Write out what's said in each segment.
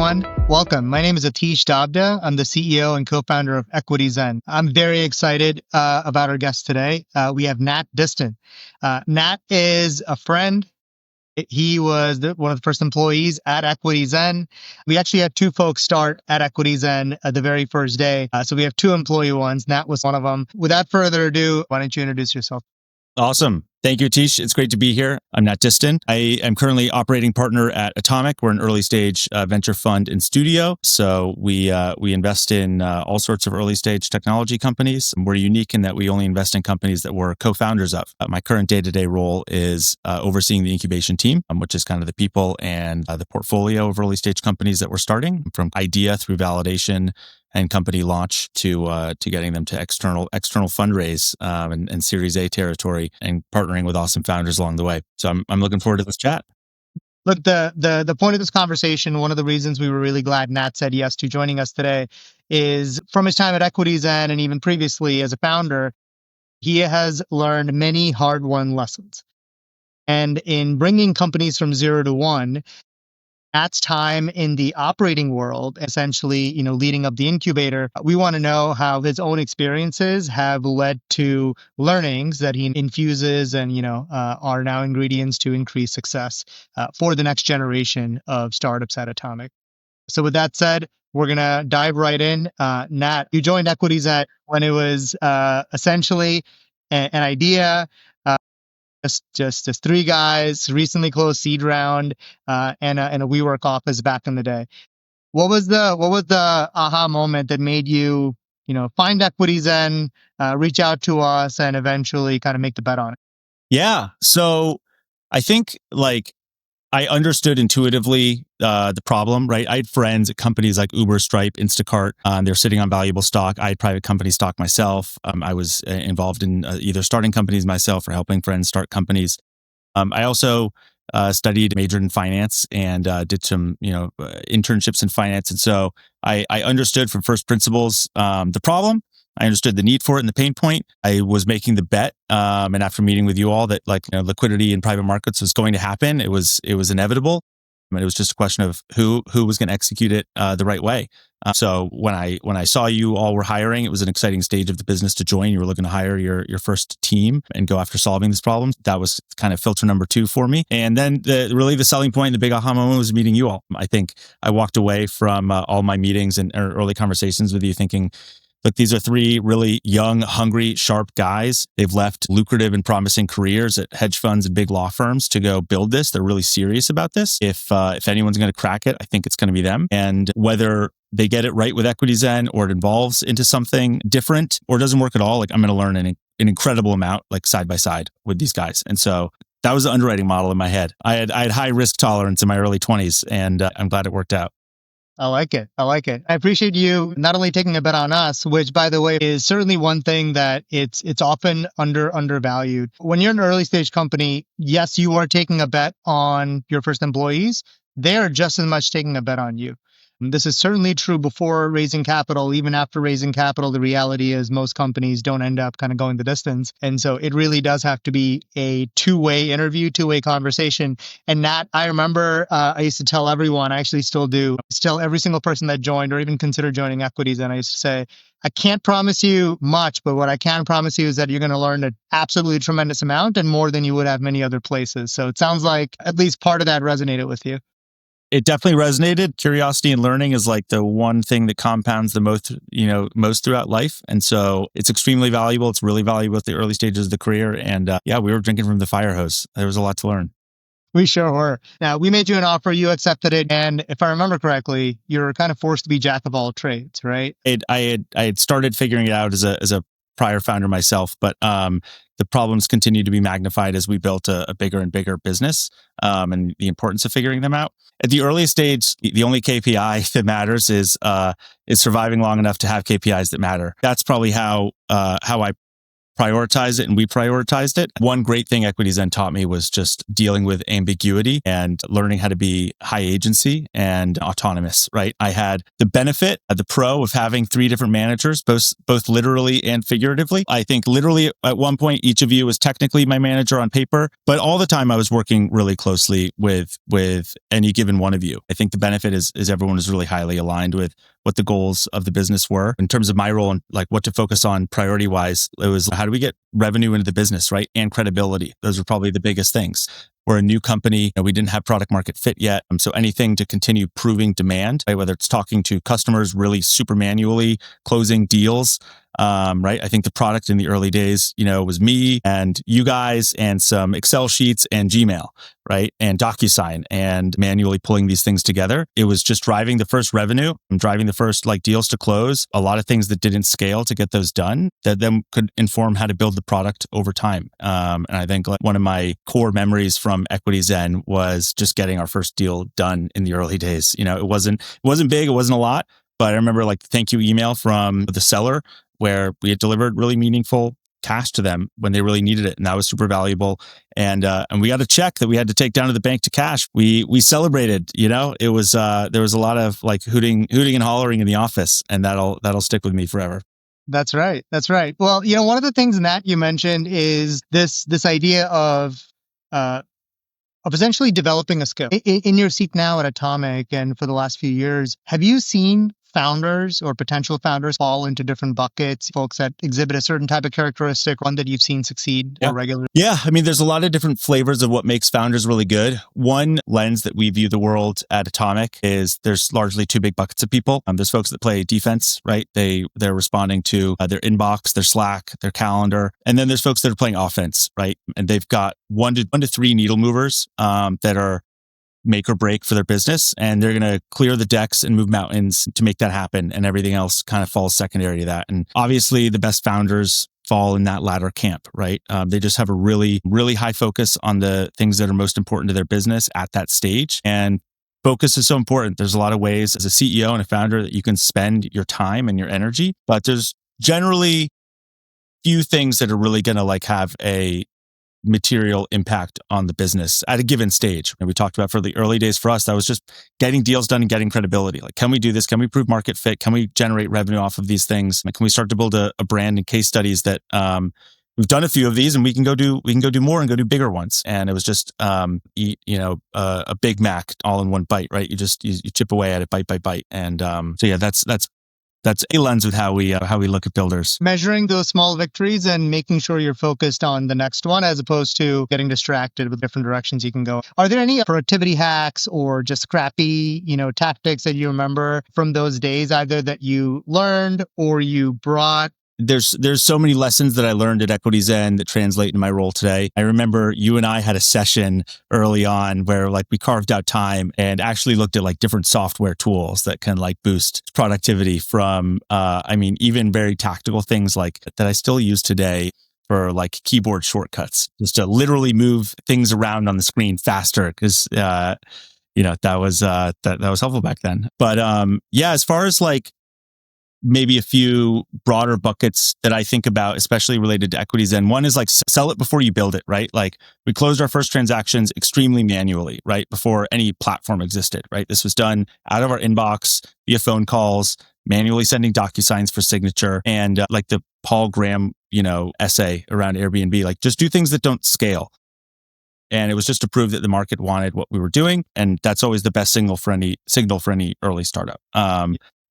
everyone. Welcome. My name is Atish Davda. I'm the CEO and co-founder of EquityZen. I'm very excited about our guest today. We have Nat Disston. Nat is a friend. He was one of the first employees at EquityZen. We actually had two folks start at EquityZen the very first day. So we have two employee ones. Nat was one of them. Without further ado, why don't you introduce yourself? Awesome. Thank you, Atish. It's great to be here. I'm Nat Disston. I am currently operating partner at Atomic. We're an early stage venture fund and studio. So we invest in all sorts of early stage technology companies. We're unique in that we only invest in companies that we're co-founders of. My current day-to-day role is overseeing the incubation team, which is kind of the people and the portfolio of early stage companies that we're starting, from idea through validation and company launch to getting them to external fundraise and Series A territory, and partnering with awesome founders along the way. So I'm looking forward to this chat. Look, the point of this conversation, one of the reasons we were really glad Nat said yes to joining us today, is from his time at EquityZen and even previously as a founder, he has learned many hard-won lessons. And in bringing companies from 0 to 1, Nat's time in the operating world, essentially, leading up the incubator, we want to know how his own experiences have led to learnings that he infuses and, are now ingredients to increase success for the next generation of startups at Atomic. So with that said, we're going to dive right in. Nat, you joined EquityZen when it was essentially an idea. Just as three guys, recently closed seed round, and a WeWork office back in the day. What was the aha moment that made you, find EquityZen, reach out to us, and eventually kind of make the bet on it? Yeah. So I think I understood intuitively the problem, right? I had friends at companies like Uber, Stripe, Instacart. They're sitting on valuable stock. I had private company stock myself. I was involved in either starting companies myself or helping friends start companies. I also majored in finance and did some, internships in finance. And so I understood from first principles the problem. I understood the need for it and the pain point. I was making the bet, and after meeting with you all, that liquidity in private markets was going to happen. It was inevitable. I mean, it was just a question of who was going to execute it the right way. So when I saw you all were hiring, it was an exciting stage of the business to join. You were looking to hire your first team and go after solving these problems. That was kind of filter number 2 for me. And then the selling point, the big aha moment was meeting you all. I think I walked away from all my meetings and early conversations with you thinking, look, these are 3 really young, hungry, sharp guys. They've left lucrative and promising careers at hedge funds and big law firms to go build this. They're really serious about this. If anyone's going to crack it, I think it's going to be them. And whether they get it right with EquityZen or it evolves into something different or doesn't work at all, I'm going to learn an incredible amount, side by side with these guys. And so that was the underwriting model in my head. I had high risk tolerance in my early 20s, and I'm glad it worked out. I like it. I appreciate you not only taking a bet on us, which, by the way, is certainly one thing that it's often undervalued. When you're an early stage company, yes, you are taking a bet on your first employees. They are just as much taking a bet on you. And this is certainly true before raising capital. Even after raising capital, the reality is most companies don't end up kind of going the distance. And so it really does have to be a two-way interview, two-way conversation. And Nat, I remember I used to tell everyone, I actually still do, tell every single person that joined or even considered joining EquityZen, I used to say, I can't promise you much, but what I can promise you is that you're going to learn an absolutely tremendous amount and more than you would have many other places. So it sounds like at least part of that resonated with you. It definitely resonated. Curiosity and learning is the one thing that compounds the most throughout life. And so it's extremely valuable. It's really valuable at the early stages of the career. And we were drinking from the fire hose. There was a lot to learn. We sure were. Now, we made you an offer, you accepted it. And if I remember correctly, you were kind of forced to be jack of all trades, right? I had started figuring it out as a prior founder myself, but the problems continued to be magnified as we built a bigger and bigger business, and the importance of figuring them out. At the earliest stage, the only KPI that matters is surviving long enough to have KPIs that matter. That's probably how I prioritized it and we prioritized it. One great thing EquityZen taught me was just dealing with ambiguity and learning how to be high agency and autonomous, right? I had the benefit, the pro of having 3 different managers, both literally and figuratively. I think literally at one point, each of you was technically my manager on paper, but all the time I was working really closely with any given one of you. I think the benefit is everyone is really highly aligned with what the goals of the business were. In terms of my role and like what to focus on priority wise, it was how do we get revenue into the business, right? And credibility. Those were probably the biggest things. We're a new company. We didn't have product market fit yet. So anything to continue proving demand, right? Whether it's talking to customers really super manually, closing deals, right? I think the product in the early days, was me and you guys and some Excel sheets and Gmail, right? And DocuSign and manually pulling these things together. It was just driving the first revenue and driving the first deals to close. A lot of things that didn't scale to get those done that then could inform how to build the product over time. And I think one of my core memories from EquityZen was just getting our first deal done in the early days. It wasn't big, it wasn't a lot, but I remember the thank you email from the seller where we had delivered really meaningful cash to them when they really needed it, and that was super valuable. And we got a check that we had to take down to the bank to cash. We celebrated. It was there was a lot of hooting and hollering in the office, and that'll stick with me forever. That's right. That's right. Well, one of the things, Nat, you mentioned is this idea of essentially developing a skill. In your seat now at Atomic and for the last few years, have you seen founders or potential founders fall into different buckets, folks that exhibit a certain type of characteristic, one that you've seen succeed more regularly? Yeah. I mean, there's a lot of different flavors of what makes founders really good. One lens that we view the world at Atomic is there's largely 2 big buckets of people. There's folks that play defense, right? They're responding to their inbox, their Slack, their calendar. And then there's folks that are playing offense, right? And they've got 1 to 3 needle movers that are make or break for their business, and they're going to clear the decks and move mountains to make that happen, and everything else kind of falls secondary to that. And obviously the best founders fall in that latter camp, right? They just have a really, really high focus on the things that are most important to their business at that stage. And focus is so important. There's a lot of ways as a CEO and a founder that you can spend your time and your energy, but there's generally few things that are really going to have a material impact on the business at a given stage. And we talked about for the early days for us, that was just getting deals done and getting credibility. Can we do this? Can we prove market fit? Can we generate revenue off of these things? Can we start to build a brand and case studies that we've done a few of these and we can go do more and go do bigger ones. And it was just eat a Big Mac all in one bite, right? You chip away at it bite by bite. And so yeah, that's a lens with how we look at builders. Measuring those small victories and making sure you're focused on the next one as opposed to getting distracted with different directions you can go. Are there any productivity hacks or just scrappy, tactics that you remember from those days, either that you learned or you brought? There's so many lessons that I learned at EquityZen that translate in my role today. I remember you and I had a session early on where we carved out time and actually looked at different software tools that can boost productivity from, even very tactical things that I still use today for keyboard shortcuts, just to literally move things around on the screen faster because, that was helpful back then. But as far as maybe a few broader buckets that I think about, especially related to EquityZen. One is sell it before you build it, right? We closed our first transactions extremely manually, right? Before any platform existed, right? This was done out of our inbox via phone calls, manually sending DocuSigns for signature, and the Paul Graham, essay around Airbnb, just do things that don't scale. And it was just to prove that the market wanted what we were doing. And that's always the best signal for any early startup.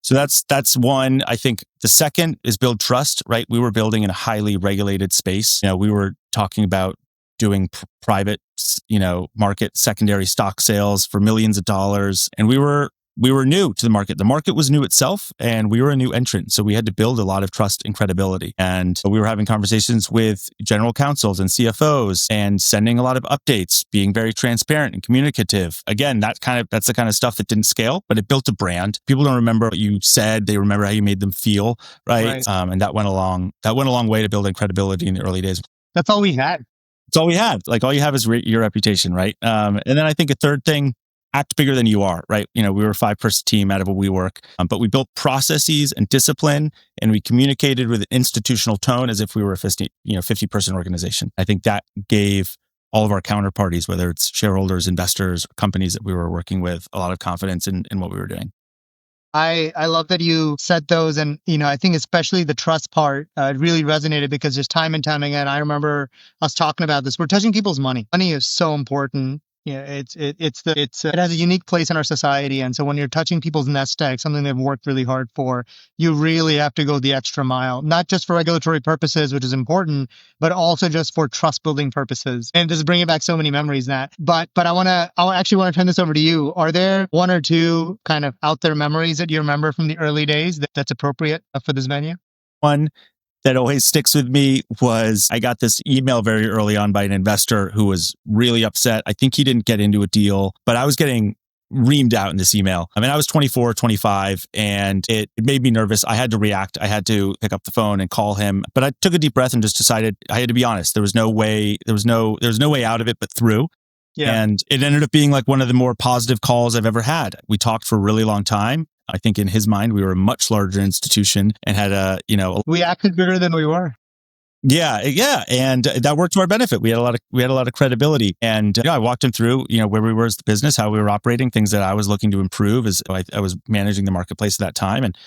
So that's one. I think the second is build trust, right? We were building in a highly regulated space. We were talking about doing private, market secondary stock sales for millions of dollars. And we were new to the market. The market was new itself and we were a new entrant. So we had to build a lot of trust and credibility. And we were having conversations with general counsels and CFOs and sending a lot of updates, being very transparent and communicative. Again, that's the kind of stuff that didn't scale, but it built a brand. People don't remember what you said. They remember how you made them feel, right? And that went a long way to building credibility in the early days. That's all we had. It's all we had. All you have is your reputation, right? And then I think a third thing act bigger than you are, right? We were a 5-person team out of a WeWork, but we built processes and discipline, and we communicated with an institutional tone as if we were a 50-person organization. I think that gave all of our counterparties, whether it's shareholders, investors, companies that we were working with, a lot of confidence in what we were doing. I love that you said those. And, I think especially the trust part really resonated because just time and time again, I remember us talking about this. We're touching people's money. Money is so important. It has a unique place in our society. And so when you're touching people's nest egg, something they've worked really hard for, you really have to go the extra mile, not just for regulatory purposes, which is important, but also just for trust building purposes. And just bringing back so many memories, Nat. But I actually want to turn this over to you. Are there one or two kind of out there memories that you remember from the early days that's appropriate for this venue? One that always sticks with me was I got this email very early on by an investor who was really upset. I think he didn't get into a deal, but I was getting reamed out in this email. I mean, I was 24, 25, and it made me nervous. I had to react. I had to pick up the phone and call him, but I took a deep breath and just decided I had to be honest. There was no way out of it but through. Yeah. And it ended up being like one of the more positive calls I've ever had. We talked for a really long time. I think in his mind, we were a much larger institution and had we acted bigger than we were. Yeah. And that worked to our benefit. We had a lot of credibility. And I walked him through, where we were as the business, how we were operating, things that I was looking to improve as I was managing the marketplace at that time, and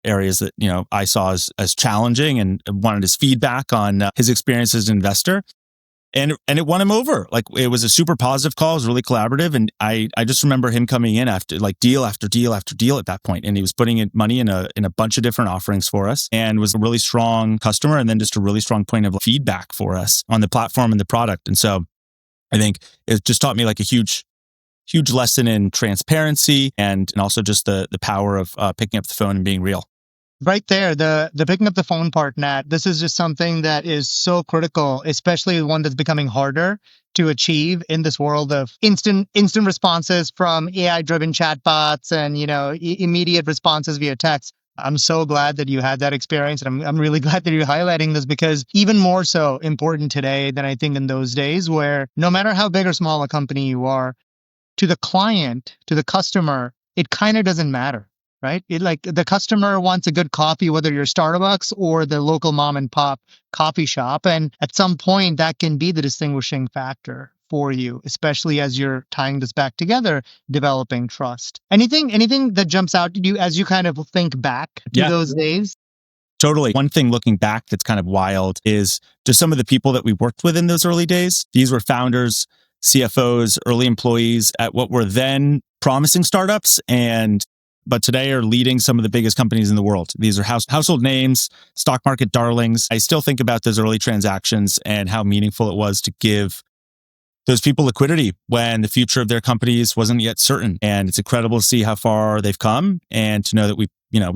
areas that, I saw as challenging, and wanted his feedback on his experience as an investor. And it won him over. Like, it was a super positive call. It was really collaborative. And I just remember him coming in after like deal after deal after deal at that point. And he was putting in money in a bunch of different offerings for us, and was a really strong customer, and then just a really strong point of feedback for us on the platform and the product. And so I think it just taught me like a huge lesson in transparency and also just the power of picking up the phone and being real. Right there, the picking up the phone part, Nat, this is just something that is so critical, especially one that's becoming harder to achieve in this world of instant responses from AI-driven chatbots and, immediate responses via text. I'm so glad that you had that experience. And I'm really glad that you're highlighting this, because even more so important today than I think in those days, where no matter how big or small a company you are, to the client, to the customer, it kind of doesn't matter. Right? Like, the customer wants a good coffee, whether you're Starbucks or the local mom and pop coffee shop. And at some point, that can be the distinguishing factor for you, especially as you're tying this back together, developing trust. Anything that jumps out to you as you kind of think back to those days? Totally. One thing looking back that's kind of wild is just some of the people that we worked with in those early days. These were founders, CFOs, early employees at what were then promising startups, but today are leading some of the biggest companies in the world. These are household names, stock market darlings. I still think about those early transactions and how meaningful it was to give those people liquidity when the future of their companies wasn't yet certain. And it's incredible to see how far they've come, and to know that we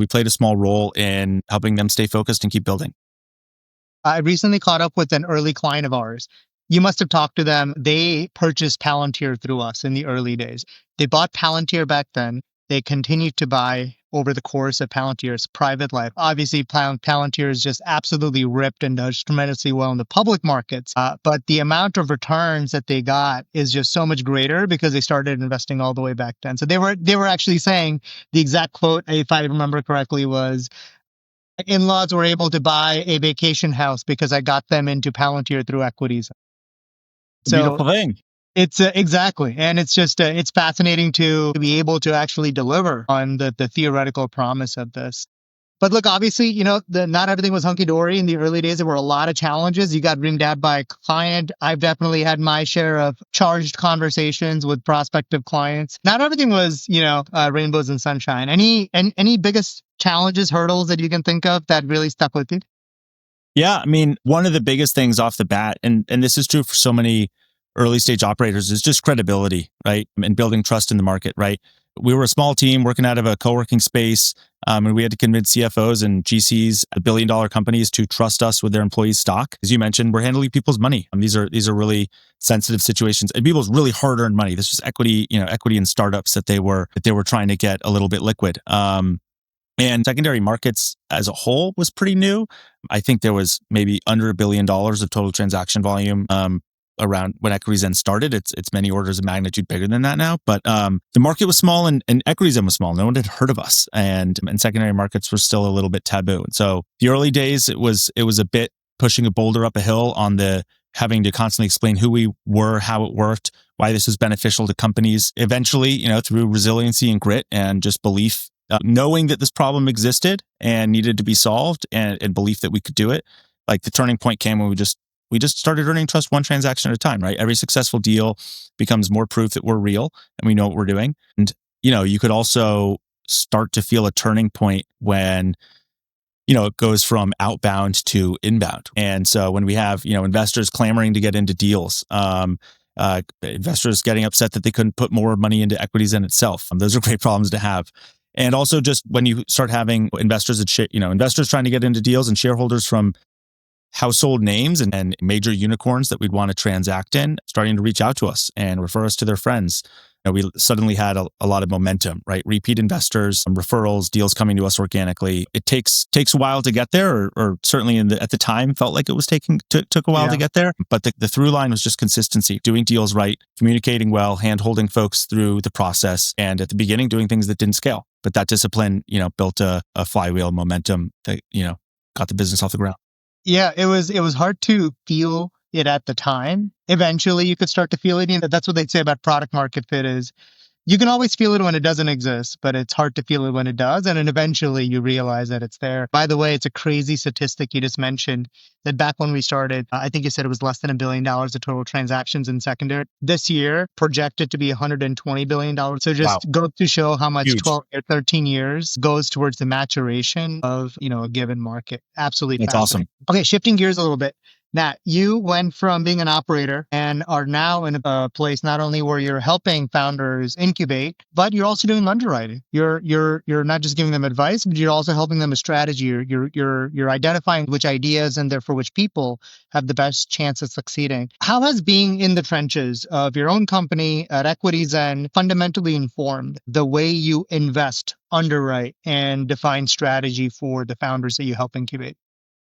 played a small role in helping them stay focused and keep building. I recently caught up with an early client of ours. You must have talked to them. They purchased Palantir through us in the early days. They bought Palantir back then. They continued to buy over the course of Palantir's private life. Obviously, Palantir is just absolutely ripped and does tremendously well in the public markets. But the amount of returns that they got is just so much greater because they started investing all the way back then. So they were actually saying, the exact quote, if I remember correctly, was, in-laws were able to buy a vacation house because I got them into Palantir through equities. So, beautiful thing. It's exactly. And it's just, it's fascinating to be able to actually deliver on the theoretical promise of this. But look, obviously, not everything was hunky-dory in the early days. There were a lot of challenges. You got reamed out by a client. I've definitely had my share of charged conversations with prospective clients. Not everything was, rainbows and sunshine. Any biggest challenges, hurdles that you can think of that really stuck with you? Yeah, I mean, one of the biggest things off the bat, and this is true for so many early stage operators, is just credibility, right? And building trust in the market, right? We were a small team working out of a co-working space, and we had to convince CFOs and GCs, the billion-dollar companies, to trust us with their employees' stock. As you mentioned, we're handling people's money. These are really sensitive situations, and people's really hard-earned money. This was equity in startups that they were trying to get a little bit liquid. And secondary markets as a whole was pretty new. I think there was maybe under $1 billion of total transaction volume. around when EquityZen started. It's many orders of magnitude bigger than that now. But the market was small and EquityZen was small. No one had heard of us, and secondary markets were still a little bit taboo. And so the early days, it was a bit pushing a boulder up a hill on the having to constantly explain who we were, how it worked, why this was beneficial to companies. Eventually, through resiliency and grit and just belief, knowing that this problem existed and needed to be solved, and belief that we could do it. Like the turning point came when we just started earning trust one transaction at a time, right? Every successful deal becomes more proof that we're real and we know what we're doing. And, you could also start to feel a turning point when, it goes from outbound to inbound. And so when we have, investors clamoring to get into deals, investors getting upset that they couldn't put more money into EquityZen itself. Those are great problems to have. And also just when you start having investors investors trying to get into deals and shareholders from household names and major unicorns that we'd want to transact in, starting to reach out to us and refer us to their friends. We suddenly had a lot of momentum, right? Repeat investors, referrals, deals coming to us organically. It takes a while to get there, or certainly at the time felt like it was took a while to get there. But the through line was just consistency, doing deals right, communicating well, hand-holding folks through the process, and at the beginning doing things that didn't scale. But that discipline, built a flywheel momentum that, got the business off the ground. Yeah, it was hard to feel it at the time. Eventually, you could start to feel it. That's what they'd say about product market fit is you can always feel it when it doesn't exist, but it's hard to feel it when it does. And then eventually you realize that it's there. By the way, it's a crazy statistic you just mentioned that back when we started, I think you said it was less than $1 billion of total transactions in secondary. This year, projected to be $120 billion. So just goes to show how much 12 or 13 years goes towards the maturation of, a given market. Absolutely. That's awesome. Okay, shifting gears a little bit. Nat, you went from being an operator and are now in a place not only where you're helping founders incubate, but you're also doing underwriting. You're not just giving them advice, but you're also helping them a strategy. You're identifying which ideas and therefore which people have the best chance of succeeding. How has being in the trenches of your own company at EquityZen fundamentally informed the way you invest, underwrite, and define strategy for the founders that you help incubate?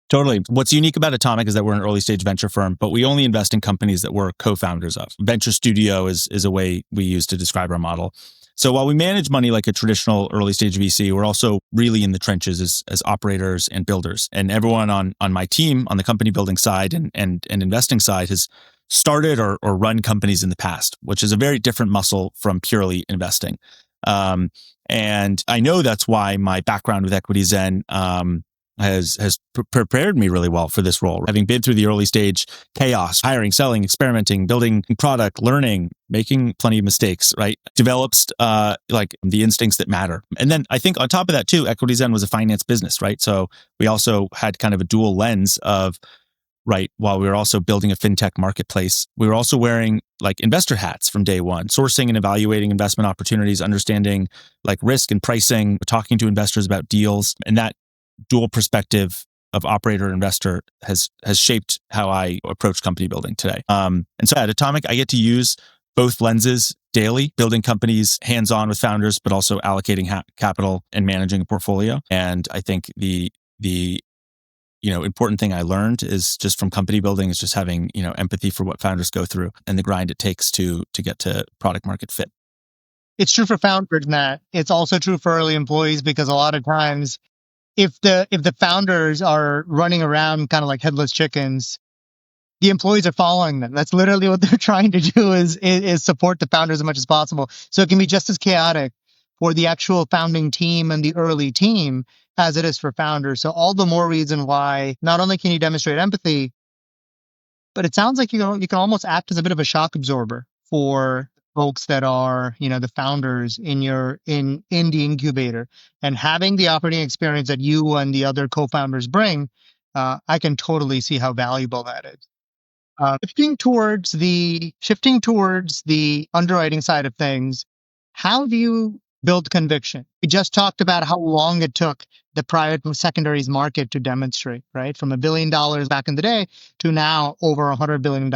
Totally. What's unique about Atomic is that we're an early stage venture firm, but we only invest in companies that we're co-founders of. Venture studio is a way we use to describe our model. So while we manage money like a traditional early stage VC, we're also really in the trenches as operators and builders. And everyone on my team, on the company building side and investing side, has started or run companies in the past, which is a very different muscle from purely investing. And I know that's why my background with EquityZen has prepared me really well for this role. Having been through the early stage chaos, hiring, selling, experimenting, building product, learning, making plenty of mistakes, right? Develops like the instincts that matter. And then I think on top of that too, EquityZen was a finance business, right? So we also had kind of a dual lens of, right, while we were also building a fintech marketplace, we were also wearing like investor hats from day one, sourcing and evaluating investment opportunities, understanding like risk and pricing, talking to investors about deals. And that dual perspective of operator and investor has shaped how I approach company building today. And so at Atomic, I get to use both lenses daily, building companies hands-on with founders, but also allocating capital and managing a portfolio. And I think the important thing I learned is just from company building is just having, empathy for what founders go through and the grind it takes to get to product market fit. It's true for founders, Nat. It's also true for early employees because a lot of times if the founders are running around kind of like headless chickens, the employees are following them. That's literally what they're trying to do is support the founders as much as possible. So it can be just as chaotic for the actual founding team and the early team as it is for founders. So all the more reason why not only can you demonstrate empathy, but it sounds like you can almost act as a bit of a shock absorber for folks that are, the founders in the incubator, and having the operating experience that you and the other co-founders bring, I can totally see how valuable that is. Shifting towards the underwriting side of things, how do you build conviction? We just talked about how long it took the private secondaries market to demonstrate, right? From $1 billion back in the day to now over $100 billion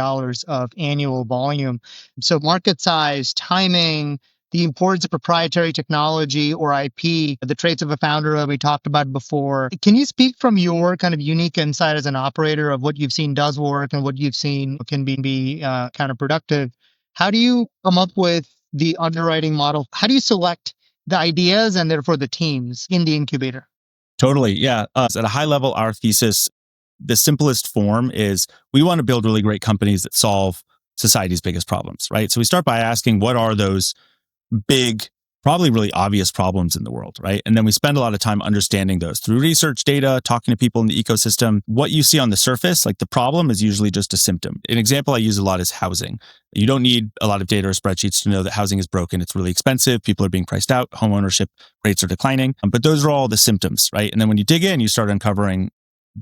of annual volume. So market size, timing, the importance of proprietary technology or IP, the traits of a founder that we talked about before. Can you speak from your kind of unique insight as an operator of what you've seen does work and what you've seen can be counterproductive? How do you come up with the underwriting model? How do you select the ideas and therefore the teams in the incubator? Totally. Yeah. At a high level, our thesis, the simplest form is we want to build really great companies that solve society's biggest problems, right? So we start by asking, what are those big, probably really obvious problems in the world, right? And then we spend a lot of time understanding those through research, data, talking to people in the ecosystem. What you see on the surface, like the problem, is usually just a symptom. An example I use a lot is housing. You don't need a lot of data or spreadsheets to know that housing is broken. It's really expensive. People are being priced out. Home ownership rates are declining. But those are all the symptoms, right? And then when you dig in, you start uncovering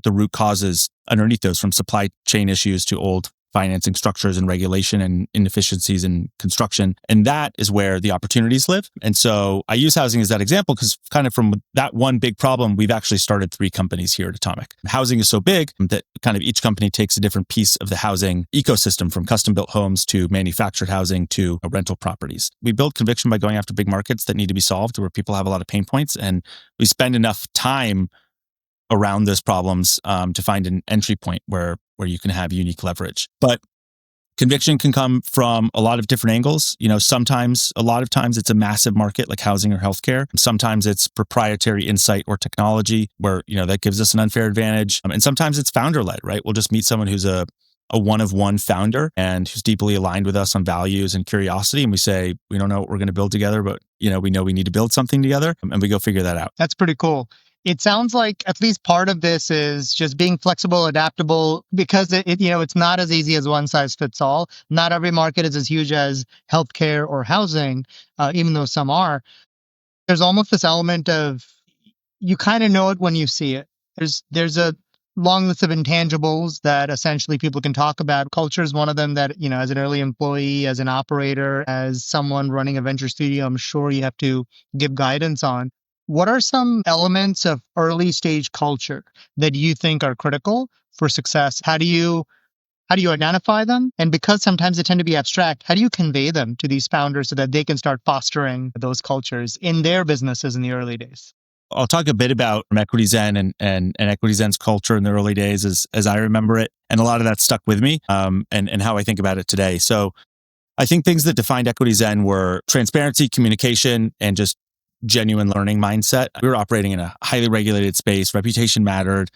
the root causes underneath those, from supply chain issues to old financing structures and regulation and inefficiencies in construction. And that is where the opportunities live. And so I use housing as that example because kind of from that one big problem, we've actually started 3 companies here at Atomic. Housing is so big that kind of each company takes a different piece of the housing ecosystem, from custom built homes to manufactured housing to rental properties. We build conviction by going after big markets that need to be solved, where people have a lot of pain points. And we spend enough time around those problems to find an entry point where you can have unique leverage. But conviction can come from a lot of different angles. A lot of times it's a massive market like housing or healthcare. Sometimes it's proprietary insight or technology where, that gives us an unfair advantage. And sometimes it's founder-led, right? We'll just meet someone who's a one-of-one founder and who's deeply aligned with us on values and curiosity. And we say, we don't know what we're going to build together, but, we know we need to build something together, and we go figure that out. That's pretty cool. It sounds like at least part of this is just being flexible, adaptable, because it's not as easy as one size fits all. Not every market is as huge as healthcare or housing, even though some are. There's almost this element of you kind of know it when you see it. There's a long list of intangibles that essentially people can talk about. Culture is one of them that, as an early employee, as an operator, as someone running a venture studio, I'm sure you have to give guidance on. What are some elements of early stage culture that you think are critical for success? How do you identify them? And because sometimes they tend to be abstract, how do you convey them to these founders so that they can start fostering those cultures in their businesses in the early days? I'll talk a bit about EquityZen and EquityZen's culture in the early days as I remember it. And a lot of that stuck with me and how I think about it today. So I think things that defined EquityZen were transparency, communication, and just genuine learning mindset. We were operating in a highly regulated space. Reputation mattered.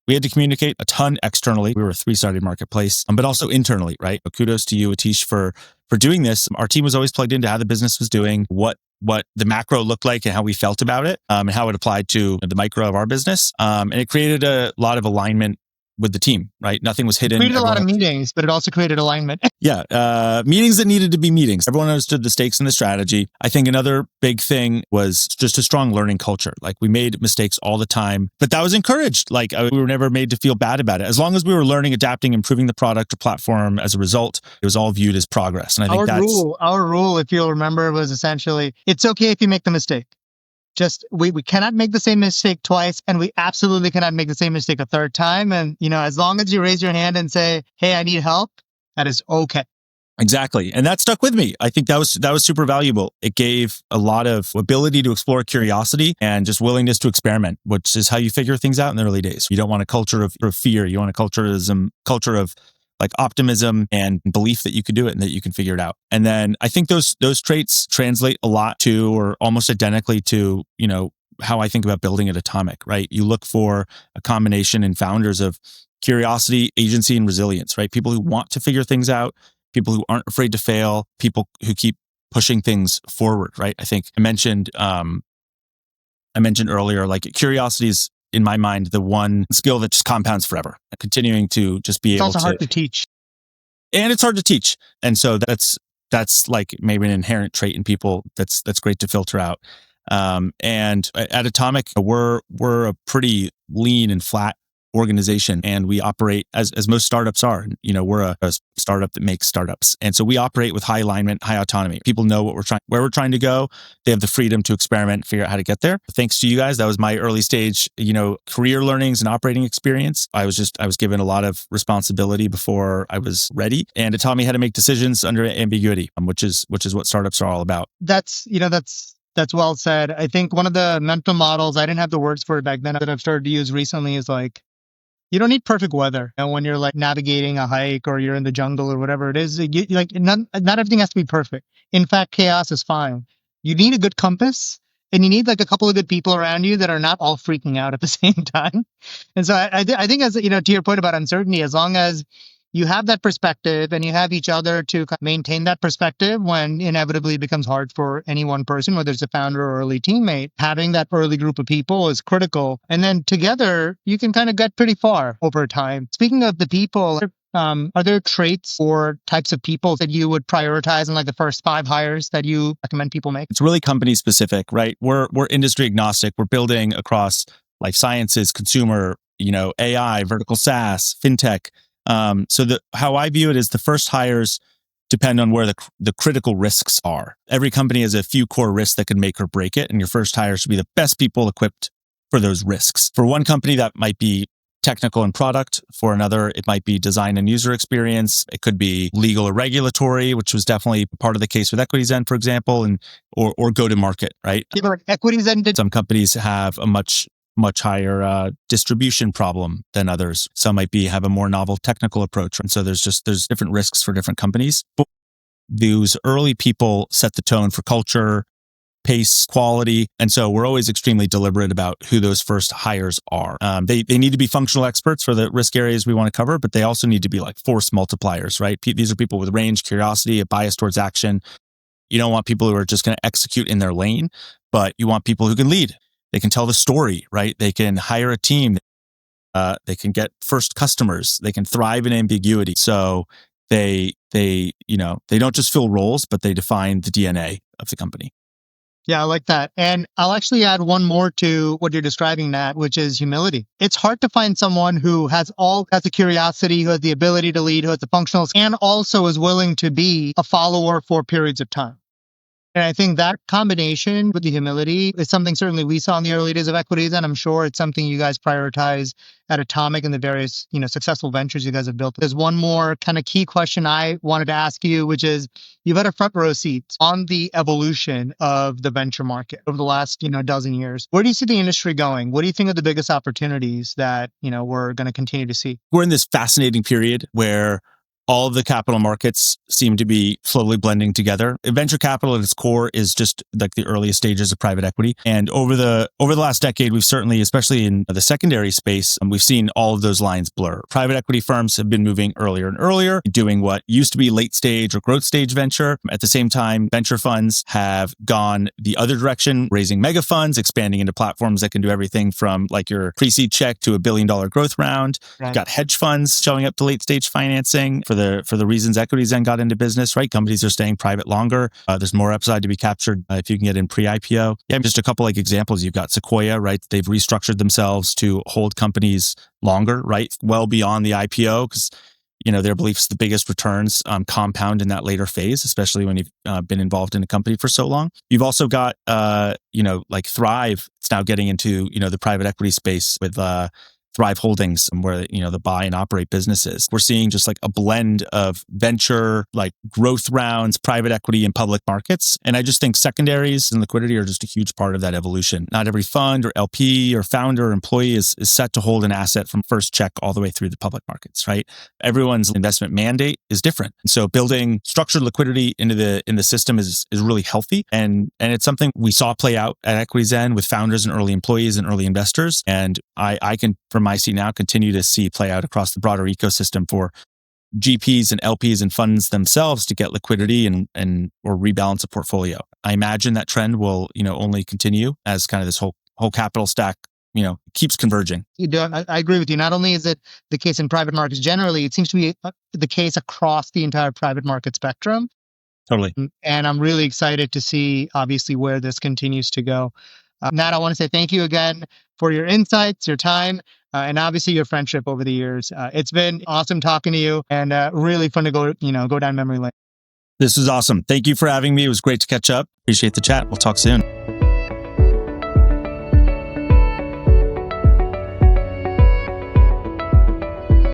We had to communicate a ton externally. We were a 3-sided marketplace, but also internally, right? But kudos to you, Atish, for doing this. Our team was always plugged into how the business was doing, what the macro looked like and how we felt about it, and how it applied to the micro of our business. And it created a lot of alignment with the team, right? Nothing was hidden. It created a lot of meetings, but it also created alignment. Yeah. Meetings that needed to be meetings. Everyone understood the stakes and the strategy. I think another big thing was just a strong learning culture. Like, we made mistakes all the time, but that was encouraged. Like, we were never made to feel bad about it. As long as we were learning, adapting, improving the product or platform as a result, it was all viewed as progress. And I think our rule, if you'll remember, was essentially, it's okay if you make the mistake. Just we cannot make the same mistake twice, and we absolutely cannot make the same mistake a third time. And as long as you raise your hand and say, "Hey, I need help," that is okay. Exactly. And that stuck with me. I think that was super valuable. It gave a lot of ability to explore curiosity and just willingness to experiment, which is how you figure things out in the early days. You don't want a culture of fear. You want a culture of like optimism and belief that you can do it and that you can figure it out. And then I think those traits translate a lot to, or almost identically to, how I think about building at Atomic, right? You look for a combination in founders of curiosity, agency, and resilience, right? People who want to figure things out, people who aren't afraid to fail, people who keep pushing things forward, right? I think I mentioned earlier, like, curiosity is, in my mind, the one skill that just compounds forever, continuing to just be able to. It's also hard to teach. And it's hard to teach. And so that's like maybe an inherent trait in people that's great to filter out. And at Atomic, we're a pretty lean and flat organization, and we operate as most startups are. We're a startup that makes startups, and so we operate with high alignment, high autonomy. People know where we're trying to go. They have the freedom to experiment and figure out how to get there. Thanks to you guys, that was my early stage, career learnings and operating experience. I was given a lot of responsibility before I was ready, and it taught me how to make decisions under ambiguity, which is what startups are all about. That's well said. I think one of the mental models, I didn't have the words for it back then, that I've started to use recently is like, you don't need perfect weather. And when you're like navigating a hike or you're in the jungle or whatever it is, not everything has to be perfect. In fact, chaos is fine. You need a good compass, and you need like a couple of good people around you that are not all freaking out at the same time. And so I think, as to your point about uncertainty, as long as you have that perspective and you have each other to maintain that perspective when inevitably it becomes hard for any one person, whether it's a founder or early teammate, having that early group of people is critical. And then together, you can kind of get pretty far over time. Speaking of the people, are there traits or types of people that you would prioritize in like the first 5 hires that you recommend people make? It's really company specific, right? We're industry agnostic. We're building across life sciences, consumer, AI, vertical SaaS, fintech. So how I view it is the first hires depend on where the critical risks are. Every company has a few core risks that can make or break it, and your first hire should be the best people equipped for those risks. For one company, that might be technical and product. For another, it might be design and user experience. It could be legal or regulatory, which was definitely part of the case with EquityZen, for example, or go to market, right? Yeah, but like EquityZen did. Some companies have a much higher distribution problem than others. Some might have a more novel technical approach. And so there's different risks for different companies. But those early people set the tone for culture, pace, quality. And so we're always extremely deliberate about who those first hires are. They need to be functional experts for the risk areas we want to cover, but they also need to be like force multipliers, right? These are people with range, curiosity, a bias towards action. You don't want people who are just going to execute in their lane, but you want people who can lead. They can tell the story, right? They can hire a team. They can get first customers. They can thrive in ambiguity. So they don't just fill roles, but they define the DNA of the company. Yeah, I like that. And I'll actually add one more to what you're describing, Nat, which is humility. It's hard to find someone who has the curiosity, who has the ability to lead, who has the functionals, and also is willing to be a follower for periods of time. And I think that combination with the humility is something certainly we saw in the early days of EquityZen, and I'm sure it's something you guys prioritize at Atomic and the various, successful ventures you guys have built. There's one more kind of key question I wanted to ask you, which is you've had a front row seat on the evolution of the venture market over the last, dozen years. Where do you see the industry going? What do you think are the biggest opportunities that, we're going to continue to see? We're in this fascinating period where all of the capital markets seem to be slowly blending together. Venture capital at its core is just like the earliest stages of private equity. And over the last decade, we've certainly, especially in the secondary space, we've seen all of those lines blur. Private equity firms have been moving earlier and earlier, doing what used to be late stage or growth stage venture. At the same time, venture funds have gone the other direction, raising mega funds, expanding into platforms that can do everything from like your pre-seed check to $1 billion growth round. Right. You've got hedge funds showing up to late stage financing for the reasons EquityZen got into business, right? Companies are staying private longer. There's more upside to be captured if you can get in pre-IPO. Yeah, just a couple like examples. You've got Sequoia, right? They've restructured themselves to hold companies longer, right? Well beyond the IPO, because their beliefs the biggest returns compound in that later phase, especially when you've been involved in a company for so long. You've also got like Thrive. It's now getting into the private equity space with Thrive Holdings, where, the buy and operate businesses. We're seeing just like a blend of venture, like growth rounds, private equity and public markets. And I just think secondaries and liquidity are just a huge part of that evolution. Not every fund or LP or founder or employee is set to hold an asset from first check all the way through the public markets, right? Everyone's investment mandate is different. And so building structured liquidity in the system is really healthy. And it's something we saw play out at EquityZen with founders and early employees and early investors. And I can, from my seat now, continue to see play out across the broader ecosystem for GPs and LPs and funds themselves to get liquidity and or rebalance a portfolio. I imagine that trend will, only continue as kind of this whole capital stack, keeps converging. I agree with you. Not only is it the case in private markets generally, it seems to be the case across the entire private market spectrum. Totally. And I'm really excited to see, obviously, where this continues to go. Nat, I want to say thank you again for your insights, your time. and obviously your friendship over the years. It's been awesome talking to you, and really fun to go down memory lane. This was awesome. Thank you for having me. It was great to catch up. Appreciate the chat. We'll talk soon.